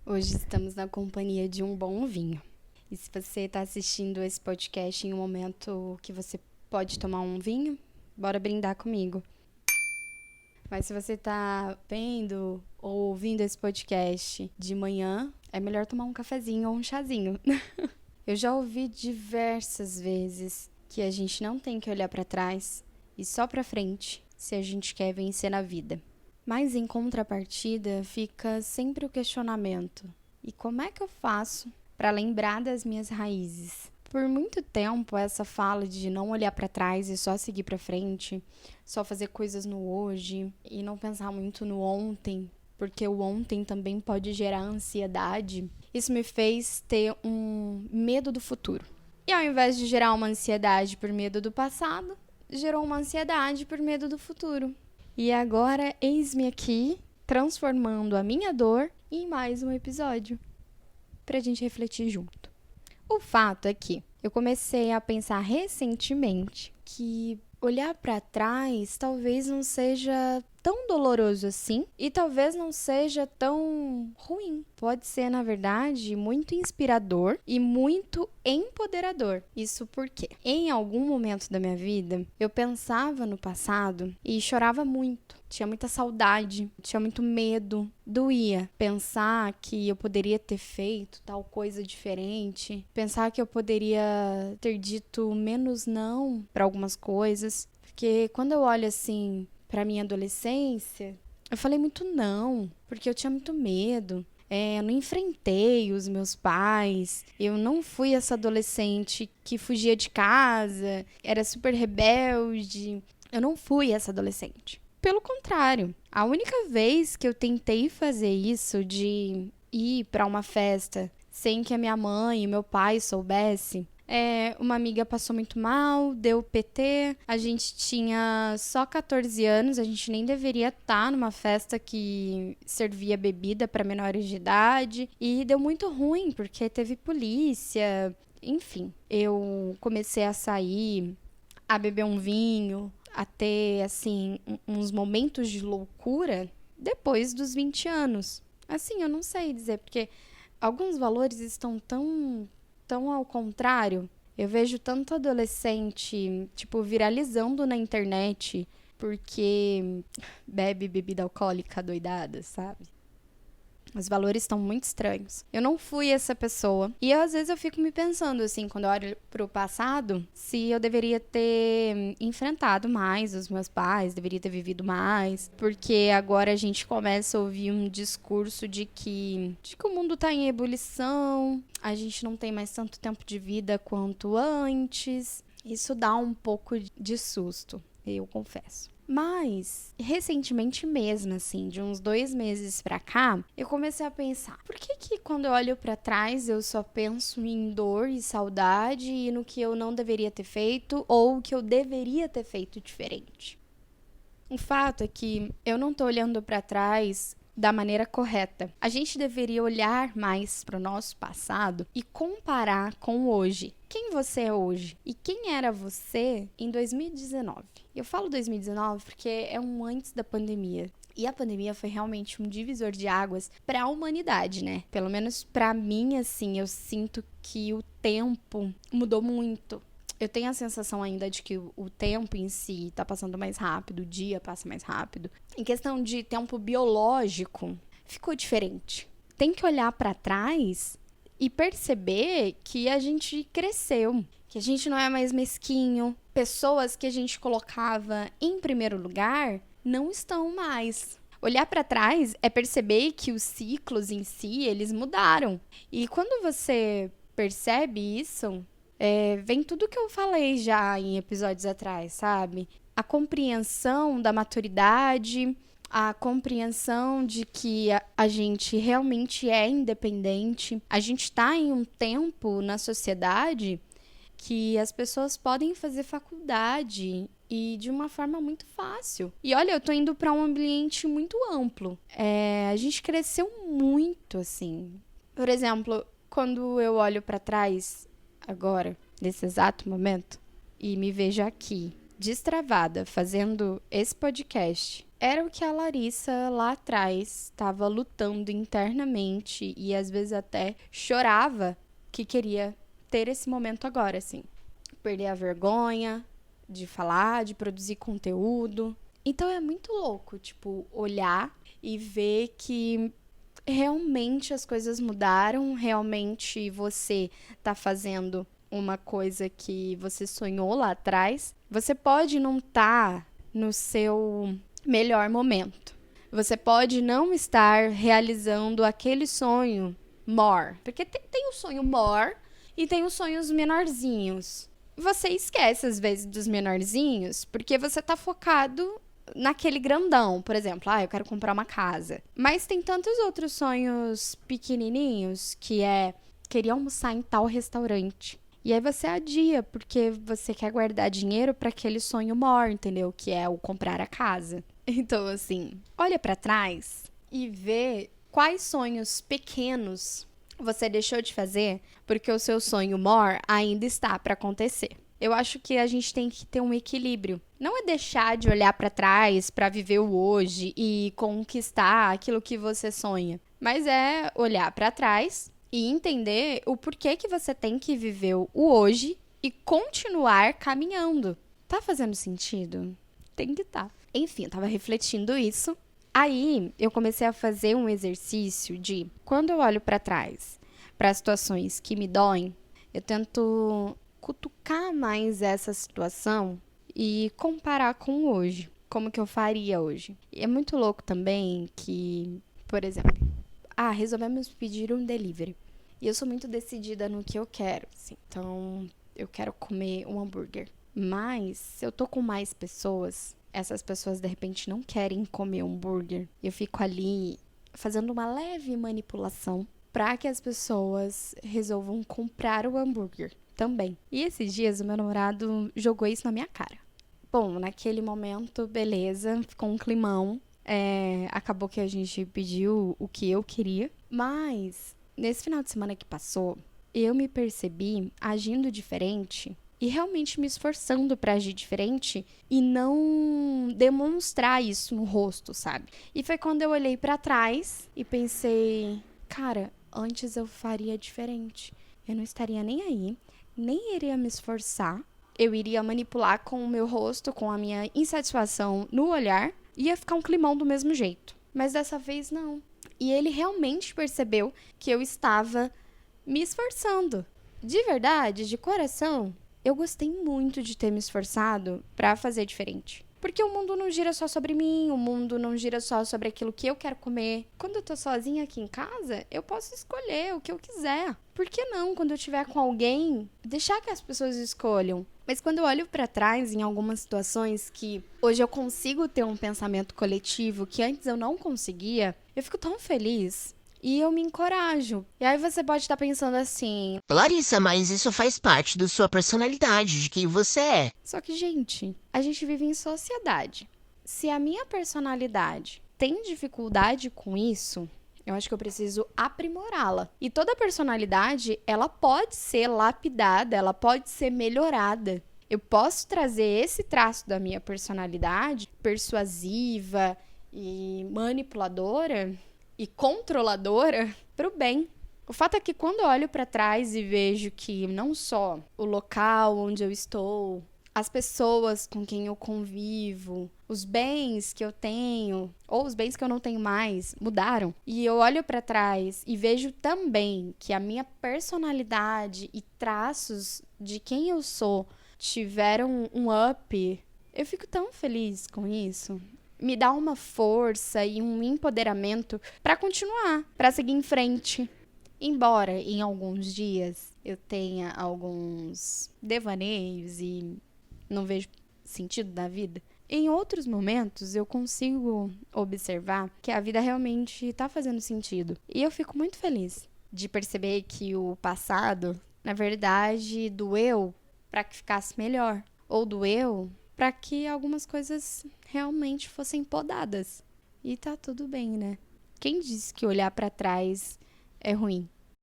Hoje estamos na companhia de um bom vinho. E se você está assistindo esse podcast em um momento que você pode tomar um vinho, bora brindar comigo. Mas se você está vendo ou ouvindo esse podcast de manhã, é melhor tomar um cafezinho ou um chazinho. Eu já ouvi diversas vezes que a gente não tem que olhar para trás e só para frente se a gente quer vencer na vida. Mas em contrapartida fica sempre o questionamento: e como é que eu faço para lembrar das minhas raízes? Por muito tempo, essa fala de não olhar para trás e só seguir para frente, só fazer coisas no hoje e não pensar muito no ontem, porque o ontem também pode gerar ansiedade, isso me fez ter um medo do futuro. E ao invés de gerar uma ansiedade por medo do passado, gerou uma ansiedade por medo do futuro. E agora, eis-me aqui, transformando a minha dor em mais um episódio, pra gente refletir junto. O fato é que eu comecei a pensar recentemente que olhar para trás talvez não seja tão doloroso assim e talvez não seja tão ruim. Pode ser, na verdade, muito inspirador e muito empoderador. Isso porque, em algum momento da minha vida, eu pensava no passado e chorava muito. Tinha muita saudade, tinha muito medo, doía. Pensar que eu poderia ter feito tal coisa diferente, pensar que eu poderia ter dito menos não para algumas coisas. Porque quando eu olho assim para minha adolescência, eu falei muito não, porque eu tinha muito medo. Eu não enfrentei os meus pais, eu não fui essa adolescente que fugia de casa, era super rebelde. Eu não fui essa adolescente. Pelo contrário, a única vez que eu tentei fazer isso de ir para uma festa sem que a minha mãe e meu pai soubessem, uma amiga passou muito mal, deu PT, a gente tinha só 14 anos, a gente nem deveria estar numa festa que servia bebida para menores de idade e deu muito ruim porque teve polícia, enfim. Eu comecei a sair, a beber um vinho, a ter, assim, uns momentos de loucura depois dos 20 anos. Assim, eu não sei dizer, porque alguns valores estão tão ao contrário. Eu vejo tanto adolescente, tipo, viralizando na internet porque bebe bebida alcoólica doidada, sabe? Os valores estão muito estranhos. Eu não fui essa pessoa. E às vezes eu fico me pensando, assim, quando eu olho pro passado, se eu deveria ter enfrentado mais os meus pais, deveria ter vivido mais. Porque agora a gente começa a ouvir um discurso de que o mundo tá em ebulição, a gente não tem mais tanto tempo de vida quanto antes. Isso dá um pouco de susto, eu confesso. Mas, recentemente mesmo, assim, de uns 2 meses pra cá, eu comecei a pensar, por que quando eu olho pra trás eu só penso em dor e saudade e no que eu não deveria ter feito ou o que eu deveria ter feito diferente? O fato é que eu não tô olhando pra trás da maneira correta. A gente deveria olhar mais para o nosso passado e comparar com o hoje. Quem você é hoje e quem era você em 2019. Eu falo 2019 porque é um antes da pandemia. E a pandemia foi realmente um divisor de águas para a humanidade, né? Pelo menos para mim, assim, eu sinto que o tempo mudou muito. Eu tenho a sensação ainda de que o tempo em si tá passando mais rápido, o dia passa mais rápido. Em questão de tempo biológico, ficou diferente. Tem que olhar para trás e perceber que a gente cresceu, que a gente não é mais mesquinho. Pessoas que a gente colocava em primeiro lugar não estão mais. Olhar para trás é perceber que os ciclos em si, eles mudaram. E quando você percebe isso, vem tudo que eu falei já em episódios atrás, sabe? A compreensão da maturidade, a compreensão de que a gente realmente é independente. A gente está em um tempo na sociedade que as pessoas podem fazer faculdade e de uma forma muito fácil. E olha, eu tô indo para um ambiente muito amplo. A gente cresceu muito, assim. Por exemplo, quando eu olho para trás agora, nesse exato momento, e me vejo aqui, destravada, fazendo esse podcast, era o que a Larissa lá atrás estava lutando internamente e às vezes até chorava que queria ter esse momento agora, assim. Perder a vergonha de falar, de produzir conteúdo. Então é muito louco, tipo, olhar e ver que realmente as coisas mudaram, realmente você tá fazendo uma coisa que você sonhou lá atrás. Você pode não estar no seu melhor momento. Você pode não estar realizando aquele sonho more. Porque tem o sonho more e tem os sonhos menorzinhos. Você esquece, às vezes, dos menorzinhos, porque você tá focado naquele grandão. Por exemplo, eu quero comprar uma casa. Mas tem tantos outros sonhos pequenininhos, que é queria almoçar em tal restaurante. E aí você adia, porque você quer guardar dinheiro para aquele sonho maior, entendeu? Que é o comprar a casa. Então, assim, olha para trás e vê quais sonhos pequenos você deixou de fazer porque o seu sonho maior ainda está para acontecer. Eu acho que a gente tem que ter um equilíbrio. Não é deixar de olhar para trás para viver o hoje e conquistar aquilo que você sonha, mas é olhar para trás e entender o porquê que você tem que viver o hoje e continuar caminhando. Tá fazendo sentido? Tem que tá. Enfim, eu tava refletindo isso. Aí, eu comecei a fazer um exercício de, quando eu olho para trás, para situações que me doem, eu tento cutucar mais essa situação e comparar com hoje. Como que eu faria hoje? E é muito louco também que, por exemplo, resolvemos pedir um delivery. E eu sou muito decidida no que eu quero, assim. Então, eu quero comer um hambúrguer. Mas, se eu tô com mais pessoas, essas pessoas de repente não querem comer um hambúrguer. Eu fico ali fazendo uma leve manipulação para que as pessoas resolvam comprar o hambúrguer também. E esses dias o meu namorado jogou isso na minha cara. Bom, naquele momento, beleza, ficou um climão. Acabou que a gente pediu o que eu queria. Mas, nesse final de semana que passou, eu me percebi agindo diferente e realmente me esforçando para agir diferente e não demonstrar isso no rosto, sabe? E foi quando eu olhei para trás e pensei, cara, antes eu faria diferente. Eu não estaria nem aí, nem iria me esforçar. Eu iria manipular com o meu rosto, com a minha insatisfação no olhar, e ia ficar um climão do mesmo jeito. Mas dessa vez não. E ele realmente percebeu que eu estava me esforçando. De verdade, de coração, eu gostei muito de ter me esforçado para fazer diferente. Porque o mundo não gira só sobre mim, o mundo não gira só sobre aquilo que eu quero comer. Quando eu tô sozinha aqui em casa, eu posso escolher o que eu quiser. Por que não, quando eu estiver com alguém, deixar que as pessoas escolham? Mas quando eu olho para trás em algumas situações que hoje eu consigo ter um pensamento coletivo que antes eu não conseguia, eu fico tão feliz. E eu me encorajo. E aí você pode estar pensando assim, Larissa, mas isso faz parte da sua personalidade, de quem você é. só que, gente, a gente vive em sociedade. Se a minha personalidade tem dificuldade com isso, eu acho que eu preciso aprimorá-la. E toda personalidade, ela pode ser lapidada, ela pode ser melhorada. Eu posso trazer esse traço da minha personalidade, persuasiva e manipuladora e controladora, para o bem. O fato é que quando eu olho para trás e vejo que não só o local onde eu estou, as pessoas com quem eu convivo, os bens que eu tenho ou os bens que eu não tenho mais mudaram, e eu olho para trás e vejo também que a minha personalidade e traços de quem eu sou tiveram um up, eu fico tão feliz com isso. Me dá uma força e um empoderamento para continuar, para seguir em frente. Embora em alguns dias eu tenha alguns devaneios e não vejo sentido da vida, em outros momentos eu consigo observar que a vida realmente está fazendo sentido. E eu fico muito feliz de perceber que o passado, na verdade, doeu para que ficasse melhor. Ou doeu para que algumas coisas realmente fossem podadas. E tá tudo bem, né? Quem disse que olhar para trás é ruim?